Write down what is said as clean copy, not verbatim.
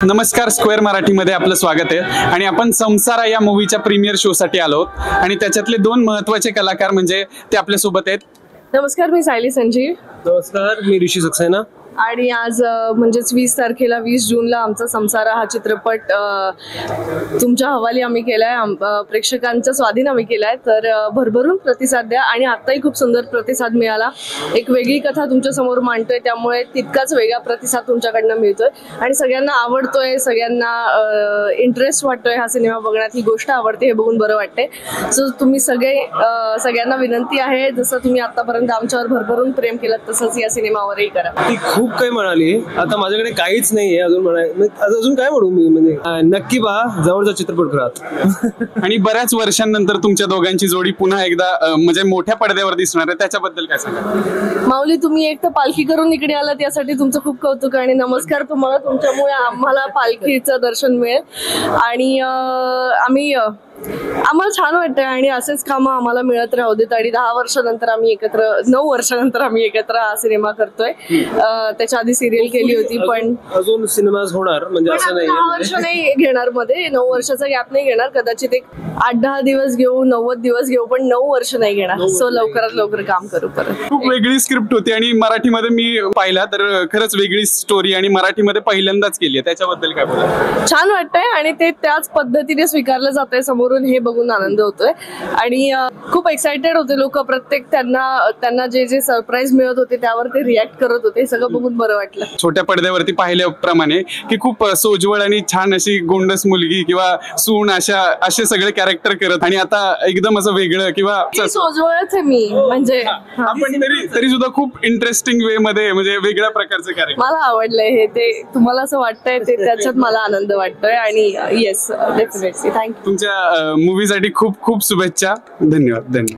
नमस्कार, स्क्वेअर मराठीमध्ये आपलं स्वागत आहे आणि आपण संसारा या मूवीच्या प्रीमियर शो साठी आलो आणि त्याच्यातले दोन महत्त्वाचे कलाकार म्हणजे ते आपल्या सोबत आहेत. नमस्कार, मी सायली संजीव. नमस्कार, मी ऋषी सक्सेना. आणि आज म्हणजेच 20 तारखेला 20 जूनला आमचा संसारा हा चित्रपट तुमच्या हवाली आम्ही केलाय, प्रेक्षकांच्या स्वाधीन आम्ही केलाय. तर भरभरून प्रतिसाद द्या आणि आत्ताही खूप सुंदर प्रतिसाद मिळाला. एक वेगळी कथा तुमच्या समोर मांडतोय, त्यामुळे तितकाच वेगळा प्रतिसाद तुमच्याकडनं मिळतोय आणि सगळ्यांना आवडतोय, सगळ्यांना इंटरेस्ट वाटतोय हा सिनेमा बघण्यात. ही गोष्ट आवडते हे बघून बरं वाटतंय. सो तुम्ही सगळ्यांना विनंती आहे, जसं तुम्ही आतापर्यंत आमच्यावर भरभरून प्रेम केलं तसंच या सिनेमावरही करा. खूप काही म्हणाली, आता माझ्याकडे काहीच नाहीये अजून अजून काय म्हणू मी, म्हणजे नक्की पहा, जवळचा चित्रपट घरात. आणि बऱ्याच वर्षांनंतर तुमच्या दोघांची जोडी पुन्हा एकदा म्हणजे मोठ्या पडद्यावर दिसणार आहे, त्याच्याबद्दल काय सांगा? माऊली, तुम्ही एक तर पालखी करून इकडे आलात यासाठी तुमचं खूप कौतुक आणि नमस्कार तुम्हाला. तुमच्यामुळे आम्हाला पालखीचं दर्शन मिळेल आणि आम्हाला छान वाटतंय आणि असेच कामं आम्हाला मिळत राहू देत. आणि 9 वर्षानंतर आम्ही एकत्र हा सिनेमा करतोय. त्याच्या आधी सिरियल केली होती, पण अजून सिनेमा होणार, म्हणजे असं नाही 10 वर्ष नाही घेणार, मध्ये 9 वर्षाचा गॅप नाही घेणार. कदाचित एक 8-10 दिवस घेऊ, 90 दिवस घेऊ, पण 9 वर्ष नाही घेणार. सो लवकरात लवकर काम करू परत. खूप वेगळी स्क्रिप्ट होती आणि मराठीमध्ये मी पाहिला तर खरंच वेगळी स्टोरी आणि मराठीमध्ये पहिल्यांदाच केली आहे, त्याच्याबद्दल काय बोला? छान वाटतंय आणि ते त्याच पद्धतीने स्वीकारलं जात आहे समोरून, हे बघून आनंद होतोय. आणि खूप एक्साइटेड होते लोक, प्रत्येक त्यांना जे सरप्राईज मिळत होते त्यावर ते रिॲक्ट करत होते. हे सगळं बघून बरं वाटलं. छोट्या पडद्यावरती पाहिल्याप्रमाणे की खूप सोज्वळ आणि छान अशी गोंडस मुलगी किंवा सून असे सगळे कॅरेक्टर करत, आणि आता एकदम असं वेगळं किंवा सोजवळच आहे मी, म्हणजे आपण तरी सुद्धा खूप इंटरेस्टिंग वे मध्ये म्हणजे वेगळ्या प्रकारचं कॅरेक्टर मला आवडलंय हे. ते तुम्हाला असं वाटतंय ते त्याच्यात मला आनंद वाटतोय आणि येस, डेफिनेटली. थँक्यू. तुमच्या मूवीसाठी खूप खूप शुभेच्छा. धन्यवाद.